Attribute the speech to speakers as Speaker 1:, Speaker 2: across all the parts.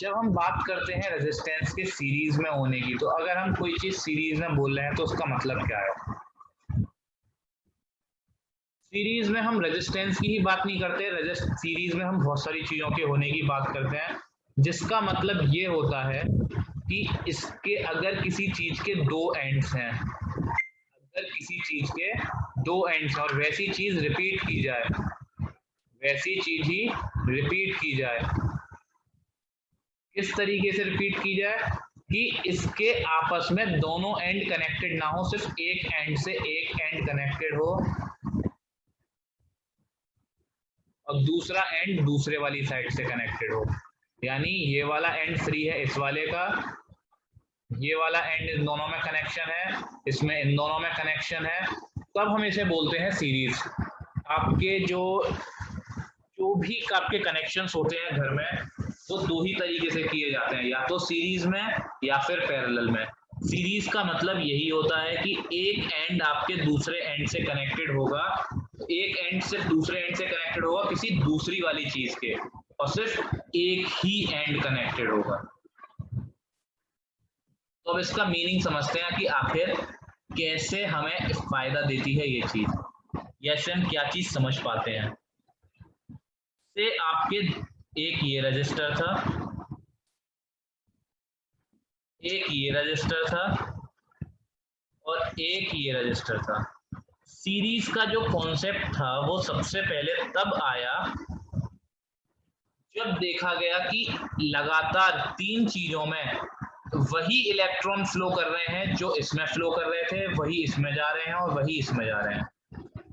Speaker 1: जब हम बात करते हैं रेजिस्टेंस के सीरीज में होने की, तो अगर हम कोई चीज सीरीज में बोल रहे हैं तो उसका मतलब क्या है? सीरीज में हम रेजिस्टेंस की ही बात नहीं करते, सीरीज में हम बहुत सारी चीजों के होने की बात करते हैं, जिसका मतलब ये होता है कि इसके अगर किसी चीज के दो एंड्स हैं, अगर किसी चीज के दो एंड्स और वैसी चीज रिपीट की जाए, वैसी चीज ही रिपीट की जाए, किस तरीके से रिपीट की जाए कि इसके आपस में दोनों एंड कनेक्टेड ना हो, सिर्फ एक एंड से एक एंड कनेक्टेड हो और दूसरा एंड दूसरे वाली साइड से कनेक्टेड हो। यानी ये वाला एंड फ्री है इस वाले का, ये वाला एंड इन दोनों में कनेक्शन है, इसमें इन दोनों में कनेक्शन है, तब हम इसे बोलते हैं सीरीज। आपके जो जो भी आपके कनेक्शंस होते हैं घर में, वो दो ही तरीके से किए जाते हैं, या तो सीरीज में या फिर पैरेलल में। सीरीज का मतलब यही होता है कि एक एंड आपके दूसरे एंड से कनेक्टेड होगा, एक एंड सिर्फ दूसरे एंड से कनेक्टेड होगा किसी दूसरी वाली चीज के, और सिर्फ एक ही एंड कनेक्टेड होगा। तो अब इसका मीनिंग समझते हैं कि आखिर कैसे हमें फायदा देती है ये चीज, या इससे हम क्या चीज समझ पाते हैं। से आपके एक ये रजिस्टर था, एक ये रजिस्टर था और एक ये रजिस्टर था। सीरीज का जो कॉन्सेप्ट था वो सबसे पहले तब आया जब देखा गया कि लगातार तीन चीजों में वही इलेक्ट्रॉन फ्लो कर रहे हैं, जो इसमें फ्लो कर रहे थे वही इसमें जा रहे हैं और वही इसमें जा रहे हैं।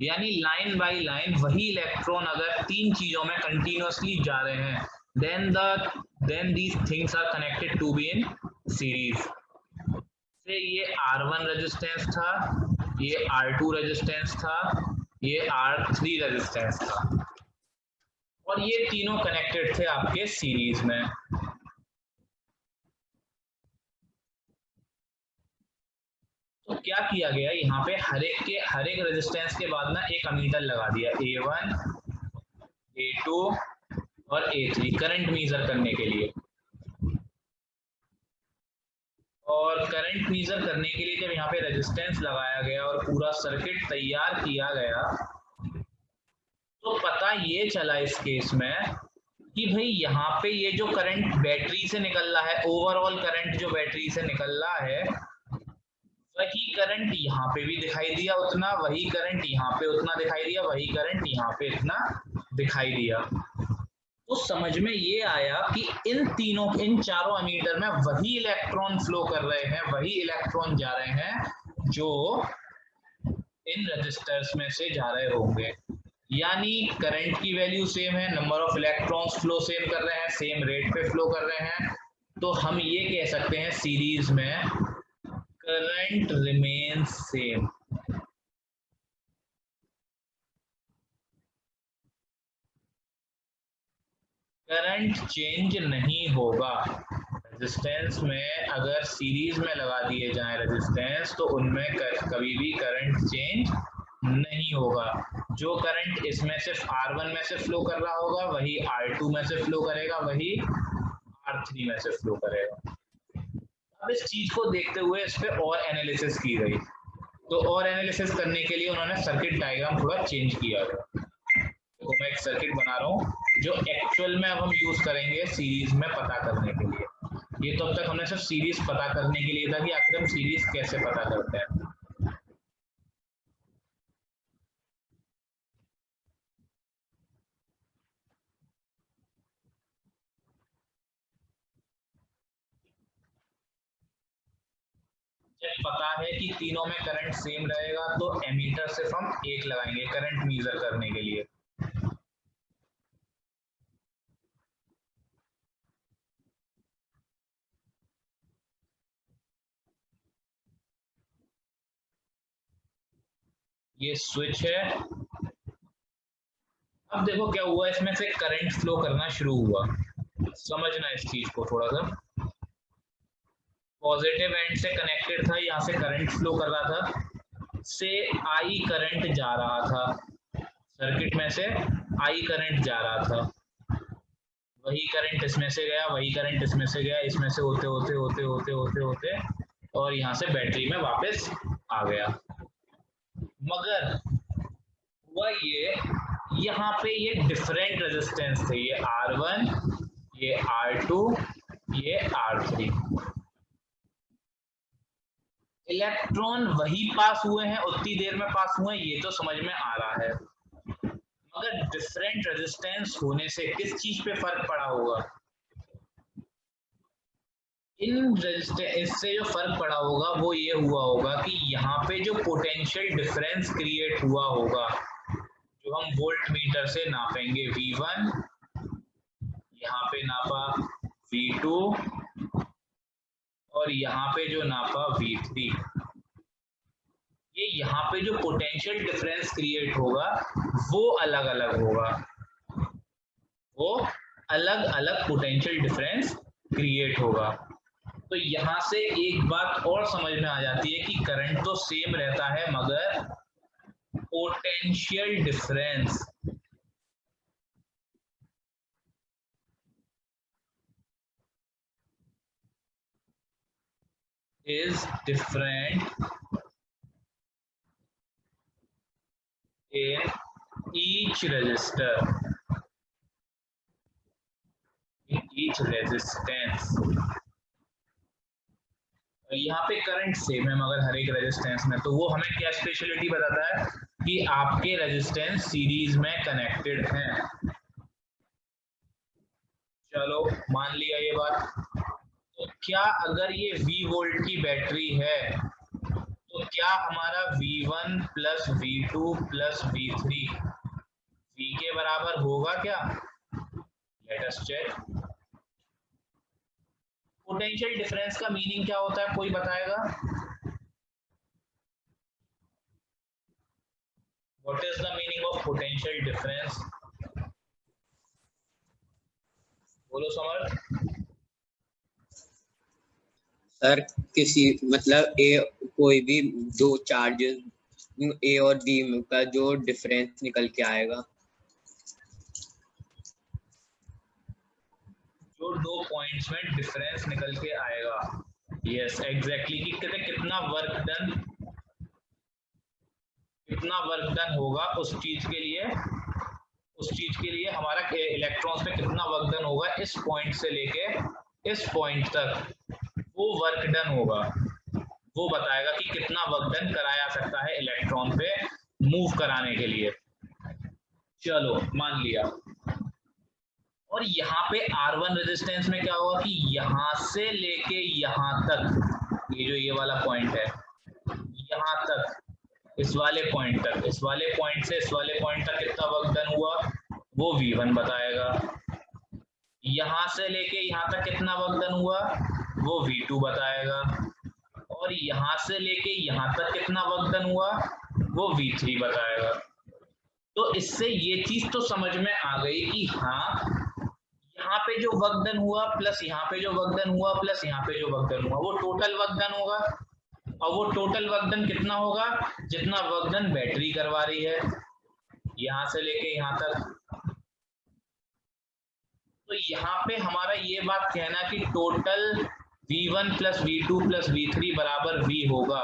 Speaker 1: यानी लाइन बाय लाइन वही इलेक्ट्रॉन अगर तीन चीजों में कंटिन्यूअसली जा रहे हैं, then these things are connected to be in series. से ये R1 रेजिस्टेंस था, ये R2 रेजिस्टेंस था, ये R3 रेजिस्टेंस था, और ये तीनों कनेक्टेड थे आपके सीरीज में। तो क्या किया गया, यहाँ पे हर एक रेजिस्टेंस के बाद ना एक अमीटर लगा दिया, A1, A2 और A3, करंट मेजर करने के लिए। और करंट मेजर करने के लिए जब यहाँ पे रेजिस्टेंस लगाया गया और पूरा सर्किट तैयार किया गया, तो पता ये चला इस केस में कि भाई यहाँ पे ये जो करंट बैटरी से निकल रहा है, ओवरऑल करंट जो बैटरी से निकल रहा है, वही करंट यहाँ पे भी दिखाई दिया उतना, वही करंट यहाँ पे उतना दिखाई दिया, वही करंट यहाँ पे इतना दिखाई दिया। तो समझ में ये आया कि इन चारों एमीटर में वही इलेक्ट्रॉन फ्लो कर रहे हैं, वही इलेक्ट्रॉन जा रहे हैं जो इन रजिस्टर्स में से जा रहे होंगे। यानी करंट की वैल्यू सेम है, number of electrons flow same कर रहे हैं, सेम रेट पे फ्लो कर रहे हैं, तो हम ये कह सकते हैं सीरीज में current remains same. Current change नहीं होगा। रेजिस्टेंस में अगर सीरीज में लगा दिए जाएं रेजिस्टेंस, तो उनमें कभी भी करंट चेंज नहीं होगा। जो करंट इसमें सिर्फ R1 में से फ्लो कर रहा होगा वही R2 में से फ्लो करेगा, वही R3 में से फ्लो करेगा। अब इस चीज को देखते हुए इस पे और एनालिसिस की गई, तो और एनालिसिस करने के लिए उन्होंने सर्किट डायग्राम थोड़ा चेंज किया गया। तो मैं एक सर्किट बना रहा हूँ जो एक्चुअल में अब हम यूज करेंगे सीरीज में पता करने के लिए। ये तो अब तक हमने सिर्फ सीरीज पता करने के लिए था कि आखिर हम सीरीज कैसे पता करते हैं। जब पता है कि तीनों में करंट सेम रहेगा, तो एमीटर सिर्फ हम एक लगाएंगे करंट मेजर करने के लिए। ये स्विच है। अब देखो क्या हुआ, इसमें से करंट फ्लो करना शुरू हुआ। समझना इस चीज को थोड़ा सा, पॉजिटिव एंड से कनेक्टेड था, यहाँ से करंट फ्लो कर रहा था, से आई करंट जा रहा था, सर्किट में से आई करंट जा रहा था, वही करंट इसमें से गया, वही करंट इसमें से गया, इसमें से होते होते होते होते होते होते और यहाँ से बैटरी में वापस आ गया। मगर हुआ ये, यहाँ पे ये डिफरेंट रेजिस्टेंस थे, ये R1, ये R2, ये R3। इलेक्ट्रॉन वही पास हुए हैं, उतनी देर में पास हुए हैं, ये तो समझ में आ रहा है, मगर डिफरेंट रेजिस्टेंस होने से किस चीज पे फर्क पड़ा होगा? इन रेजिस्टेंस, इससे जो फर्क पड़ा होगा वो ये हुआ होगा कि यहाँ पे जो पोटेंशियल डिफरेंस क्रिएट हुआ होगा, जो हम वोल्ट मीटर से नापेंगे, V1, यहाँ पे नापा V2 और यहाँ पे जो नापा V3, ये यहाँ पे जो पोटेंशियल डिफरेंस क्रिएट होगा वो अलग अलग होगा, वो अलग अलग पोटेंशियल डिफरेंस क्रिएट होगा। तो यहाँ से एक बात और समझ में आ जाती है कि करंट तो सेम रहता है, मगर potential difference is different in each resistor, in each resistance। यहाँ पे करंट सेम है मगर हर एक रेजिस्टेंस में, तो वो हमें क्या स्पेशलिटी बताता है कि आपके रेजिस्टेंस सीरीज में कनेक्टेड हैं। चलो मान लिया ये बात, तो क्या अगर ये V वोल्ट की बैटरी है तो क्या हमारा V1 plus V2 plus V3 V के बराबर होगा क्या? Let us check. Potential difference का मीनिंग क्या होता है, कोई बताएगा? What is the meaning of potential difference? बोलो समर्थ।
Speaker 2: सर किसी मतलब कोई भी दो चार्जेस A और B का जो डिफरेंस निकल के आएगा,
Speaker 1: जो दो पॉइंट्स में डिफरेंस निकल के आएगा, यस एग्जैक्टली, कि कितना वर्क डन होगा उस चीज के लिए हमारा इलेक्ट्रॉन्स पे कितना वर्क डन होगा इस पॉइंट से लेके इस पॉइंट तक, वो वर्क डन होगा, वो बताएगा कि कितना वर्क डन कराया सकता है इलेक्ट्रॉन पे मूव कराने के लिए। चलो मान लिया। और यहाँ पे R1 रेजिस्टेंस में क्या होगा कि यहाँ से लेके यहाँ तक, ये वाला पॉइंट है, यहाँ तक इस वाले पॉइंट तक, इस वाले पॉइंट से इस वाले पॉइंट तक कितना वर्क डन हुआ वो V1 बताएगा। यहाँ से लेके यहाँ तक कितना वर्क डन हुआ वो V2 बताएगा। और यहाँ से लेके यहाँ तक कितना वर्क डन हुआ वो V3 बताएगा। तो इससे ये चीज तो समझ में आ गई कि हाँ, यहाँ पे जो वर्क डन हुआ प्लस यहाँ पे जो वर्क डन हुआ प्लस यहाँ पे जो वर्क डन हुआ वो टोटल वर्क डन होगा। और वो टोटल वर्क डन कितना होगा, जितना वर्क डन बैटरी करवा रही है यहाँ से लेके यहाँ तक। तो यहाँ पे हमारा ये बात कहना कि total V1 plus V2 plus V3 बराबर V होगा,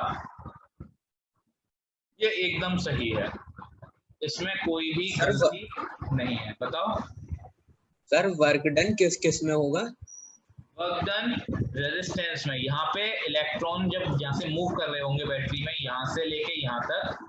Speaker 1: ये एकदम सही है, इसमें कोई भी गलती नहीं है। बताओ
Speaker 2: सर वर्क डन किस किस में होगा?
Speaker 1: वर्क डन रेजिस्टेंस में। यहाँ पे इलेक्ट्रॉन जब यहाँ से मूव कर रहे होंगे बैटरी में, यहाँ से लेके यहाँ तक,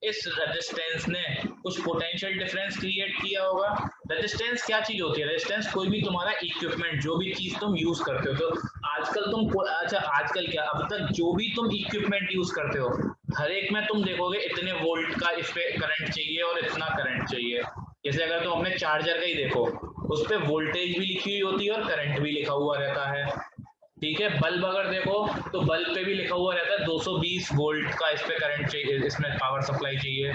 Speaker 1: इस रेजिस्टेंस ने कुछ पोटेंशियल डिफरेंस क्रिएट किया होगा। रेजिस्टेंस क्या चीज होती है? रेजिस्टेंस कोई भी तुम्हारा इक्विपमेंट, जो भी चीज तुम यूज करते हो, तो आजकल तुम आजकल क्या, अब तक जो भी तुम इक्विपमेंट यूज करते हो हर एक में तुम देखोगे इतने वोल्ट का इस पे करंट चाहिए और इतना करंट चाहिए। जैसे अगर तुम अपने चार्जर का ही देखो, उस पे वोल्टेज भी लिखी हुई होती है और करंट भी लिखा हुआ रहता है, ठीक है। बल्ब अगर देखो तो बल्ब पे भी लिखा हुआ रहता है 220 वोल्ट का इस पे करंट चाहिए, इसमें पावर सप्लाई चाहिए,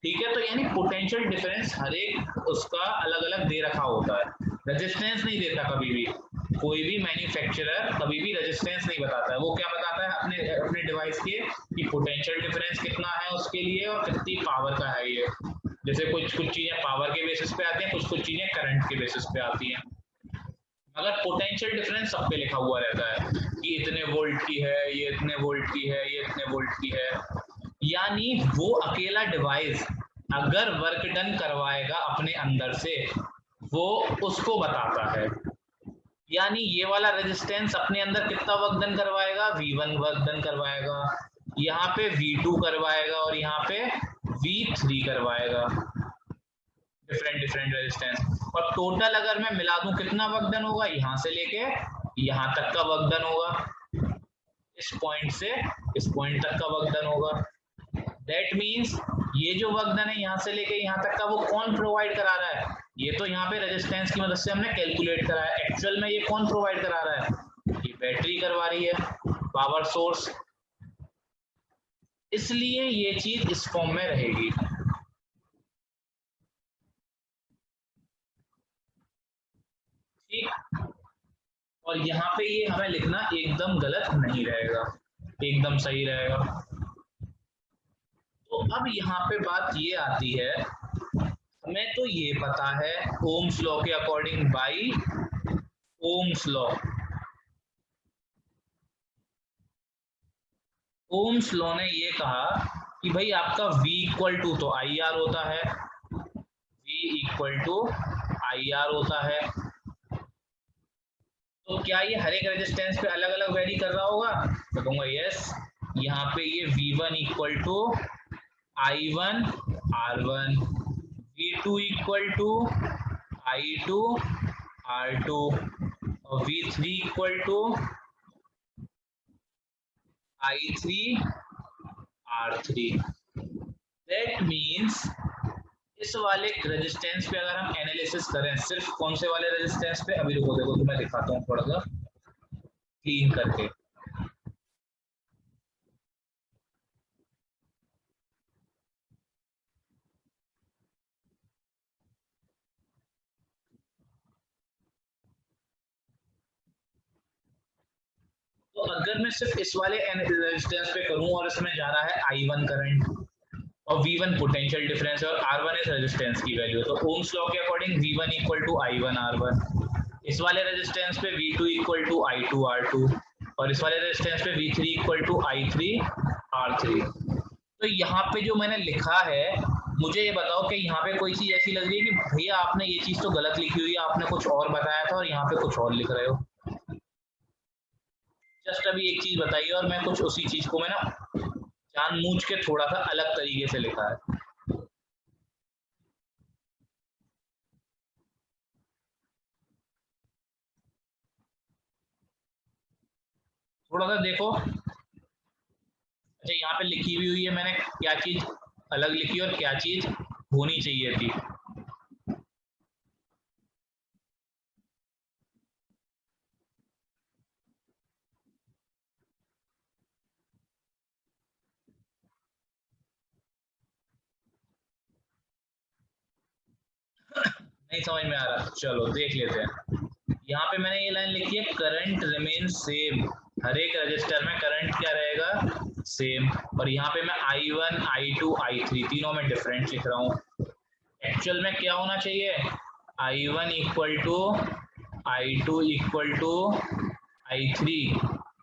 Speaker 1: ठीक है। तो यानी पोटेंशियल डिफरेंस हर एक उसका अलग अलग दे रखा होता है, रेजिस्टेंस नहीं देता कभी भी। कोई भी मैन्युफैक्चरर कभी भी रेजिस्टेंस नहीं बताता है, वो क्या बताता है अपने अपने डिवाइस के कि पोटेंशियल डिफरेंस कितना है उसके लिए और कितनी पावर का है ये। जैसे कुछ कुछ चीजें पावर के बेसिस पे आती हैं, कुछ कुछ चीजें करंट के बेसिस पे आती हैं, मगर पोटेंशियल डिफरेंस सब पे लिखा हुआ रहता है कि इतने वोल्ट की है, ये इतने वोल्ट की है, ये इतने वोल्ट की है। यानी वो अकेला डिवाइस अगर वर्क डन करवाएगा अपने अंदर से, वो उसको बताता है। यानी ये वाला रेजिस्टेंस अपने अंदर कितना वर्क डन करवाएगा, V1 वर्क डन करवाएगा, यहाँ पे V2 करवाएगा और यहाँ पे V3 करवाएगा, डिफरेंट डिफरेंट रेजिस्टेंस। और टोटल अगर मैं मिला दूं कितना वर्क डन होगा, यहाँ से लेके यहाँ तक का वर्क डन होगा, इस पॉइंट से इस पॉइंट तक का वर्क डन होगा। दैट मीन्स ये जो वर्क डन है यहाँ से लेके यहाँ तक का, वो कौन प्रोवाइड करा रहा है? ये तो यहाँ पे रेजिस्टेंस की मदद से हमने कैलकुलेट करा है, एक्चुअल में ये कौन प्रोवाइड करा रहा है? ये बैटरी करवा रही है, पावर सोर्स। इसलिए ये चीज इस फॉर्म में रहेगी। ठीक, और यहाँ पे ये हमें लिखना एकदम गलत नहीं रहेगा, एकदम सही रहेगा। तो अब यहाँ पे बात ये आती है, हमें तो ये पता है ओम्स लॉ के according, by Ohm's law, Ohm's law ने ये कहा कि भाई आपका V इक्वल टू तो IR होता है, V इक्वल टू IR होता है। तो क्या ये हर एक रेजिस्टेंस पे अलग अलग वेरी कर रहा होगा? तो कहूंगा यस। यहाँ पे ये V1 equal to I1 R1, V2 equal to I2 R2 और V3 equal to I3 R3। That means इस वाले रेजिस्टेंस पे अगर हम एनालिसिस करें, सिर्फ कौन से वाले रेजिस्टेंस पे, अभी रुको देखो तो मैं दिखाता हूँ थोड़ा सा क्लीन करके। तो अगर मैं सिर्फ इस वाले रेजिस्टेंस पे करूं और इसमें जा रहा है I1 करंट और V1 पोटेंशियल डिफरेंस है और R1 इस रेजिस्टेंस की वैल्यू, तो ओम्स लॉ के according V1 equal to I1 R1, इस वाले रेजिस्टेंस पे V2 equal to I2 R2 और इस वाले रेजिस्टेंस पे V3 equal to I3 R3। तो यहाँ पे जो मैंने लिखा है, मुझे ये बताओ कि यहाँ पे कोई चीज ऐसी लग रही है कि भैया आपने ये चीज तो गलत लिखी हुई है, आपने कुछ और बताया था और यहाँ पे कुछ और लिख रहे हो? जस्ट अभी एक चीज बताइए और मैं कुछ उसी चीज को मैं ना जानबूझ के थोड़ा सा अलग तरीके से लिखा है। थोड़ा सा देखो, अच्छा यहाँ पे लिखी हुई है मैंने क्या चीज अलग लिखी और क्या चीज होनी चाहिए थी। नहीं समझ में आ रहा, चलो देख लेते हैं। यहाँ पे मैंने ये लाइन लिखी है, करंट रिमेन सेम, हर एक रजिस्टर में करंट क्या रहेगा? सेम। और यहाँ पे मैं I1 I2 I3 तीनों में डिफरेंट लिख रहा हूँ। एक्चुअल में क्या होना चाहिए? I1 equal to I2 equal to I3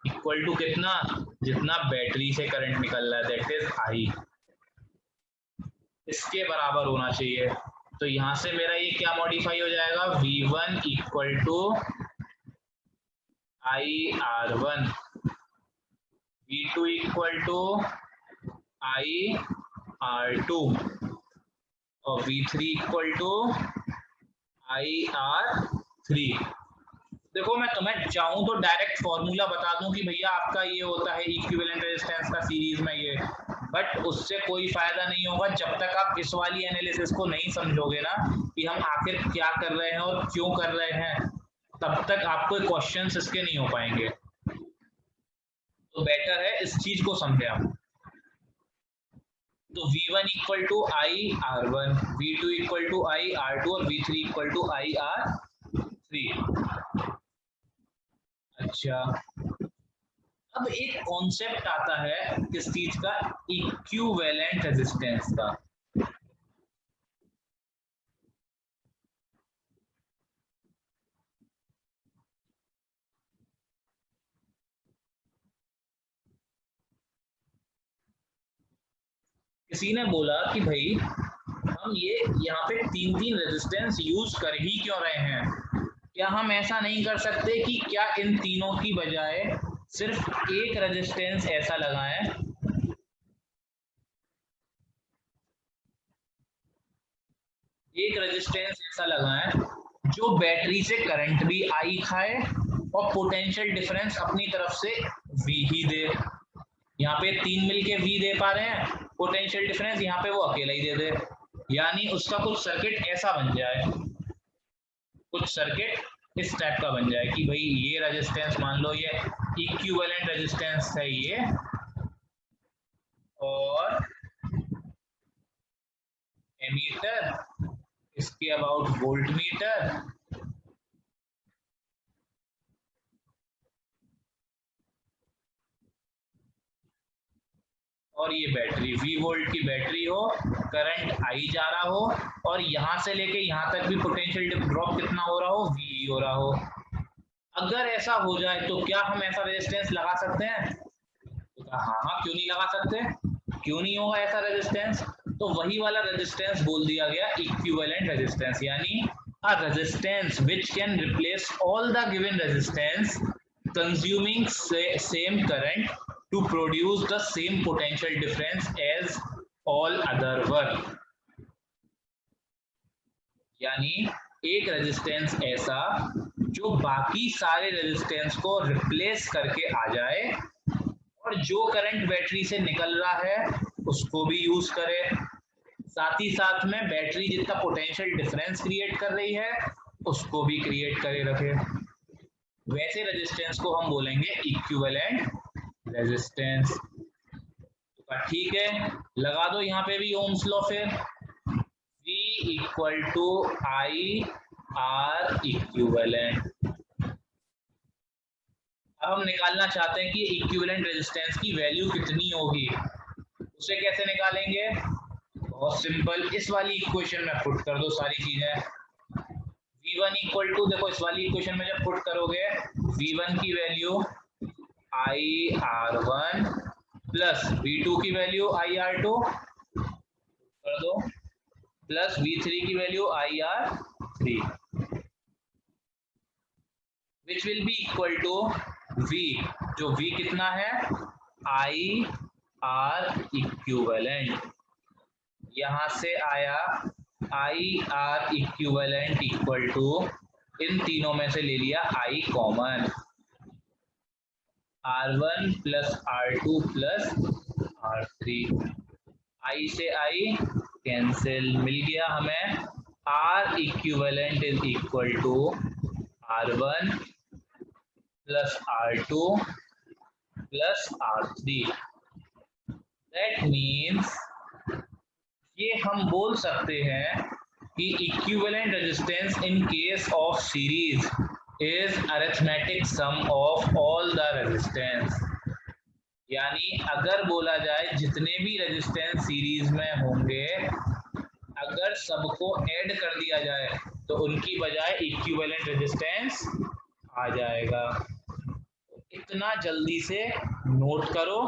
Speaker 1: equal to कितना? जितना बैटरी से करंट निकल रहा है, दैट इज I, इसके बराबर होना चाहिए। तो यहाँ से मेरा ये क्या मॉडिफाई हो जाएगा? V1 equal to IR1, V2 equal to IR2 और V3 इक्वल टू IR3। देखो मैं तुम्हें चाहूं तो डायरेक्ट फॉर्मूला बता दूं कि भैया आपका ये होता है इक्विवेलेंट रेजिस्टेंस का सीरीज में ये, बट उससे कोई फायदा नहीं होगा जब तक आप इस वाली एनालिसिस को नहीं समझोगे ना कि हम आखिर क्या कर रहे हैं और क्यों कर रहे हैं, तब तक आपको क्वेश्चंस इसके नहीं हो पाएंगे। तो बेटर है इस चीज को समझे आप। तो V1 equal to I R1, V2 equal to I R2 और V3 equal to I R3। अच्छा, अब एक कॉन्सेप्ट आता है किस चीज का, इक्विवेलेंट रेजिस्टेंस का। किसी ने बोला कि भाई हम ये यहाँ पे तीन तीन रेजिस्टेंस यूज कर ही क्यों रहे हैं, क्या हम ऐसा नहीं कर सकते कि क्या इन तीनों की बजाय सिर्फ एक रेजिस्टेंस ऐसा लगाएं, एक रेजिस्टेंस ऐसा लगाएं जो बैटरी से करंट भी आई खाए और पोटेंशियल डिफरेंस अपनी तरफ से V ही दे। यहाँ पे तीन मिलके V दे पा रहे हैं, पोटेंशियल डिफरेंस यहाँ पे वो अकेला ही दे दे, यानी उसका कुछ सर्किट ऐसा बन जाए, कुछ सर्किट इस टाइप का बन जाए कि भाई ये रेजिस्टेंस मान लो ये इक्विवेलेंट रेजिस्टेंस है ये, और एमीटर इसके अबाउट वोल्ट मीटर, और ये बैटरी V वोल्ट की बैटरी हो, करंट I जा रहा हो और यहाँ से लेके यहाँ तक भी पोटेंशियल ड्रॉप कितना हो रहा हो, V हो रहा हो। अगर ऐसा हो जाए तो क्या हम ऐसा रेजिस्टेंस लगा सकते हैं? तो हाँ हाँ, क्यों नहीं लगा सकते, क्यों नहीं होगा ऐसा रेजिस्टेंस? तो वही वाला रेजिस्टेंस बोल दिया गया इक्विवेलेंट रेजिस्टेंस, यानी a resistance which can replace all the given resistance consuming same current to produce the same potential difference as all other one। यानी एक रेजिस्टेंस ऐसा जो बाकी सारे रेजिस्टेंस को रिप्लेस करके आ जाए और जो करंट बैटरी से निकल रहा है उसको भी यूज करे, साथ ही साथ में बैटरी जितना पोटेंशियल डिफरेंस क्रिएट कर रही है उसको भी क्रिएट करे रखे। वैसे रेजिस्टेंस को हम बोलेंगे इक्विवेलेंट रेजिस्टेंस। ठीक है, लगा दो यहाँ पे भी ओम्स लॉ, फिर V equal to I R equivalent. अब हम निकालना चाहते हैं कि इक्विवेलेंट रेजिस्टेंस की वैल्यू कितनी होगी, उसे कैसे निकालेंगे? बहुत सिंपल, इस वाली इक्वेशन में पुट कर दो सारी चीजें। V1 इक्वल टू, देखो इस वाली इक्वेशन में जब पुट करोगे V1 की वैल्यू IR1 प्लस V2 की वैल्यू IR2 कर दो, प्लस V3 की value IR3, which will be equal to V, जो V कितना है IR इक्विवेलेंट, यहां से आया IR इक्विवेलेंट इक्वल टू, इन तीनों में से ले लिया I common, R1 plus R2 plus R3, I से I कैंसिल, मिल गया हमें R equivalent is equal to R1 plus R2 plus R3। That means ये हम बोल सकते हैं कि equivalent resistance in case of series is arithmetic sum of all the resistance. यानी अगर बोला जाए जितने भी रेजिस्टेंस सीरीज में होंगे अगर सबको ऐड कर दिया जाए तो उनकी बजाय इक्विवेलेंट रेजिस्टेंस आ जाएगा। इतना जल्दी से नोट करो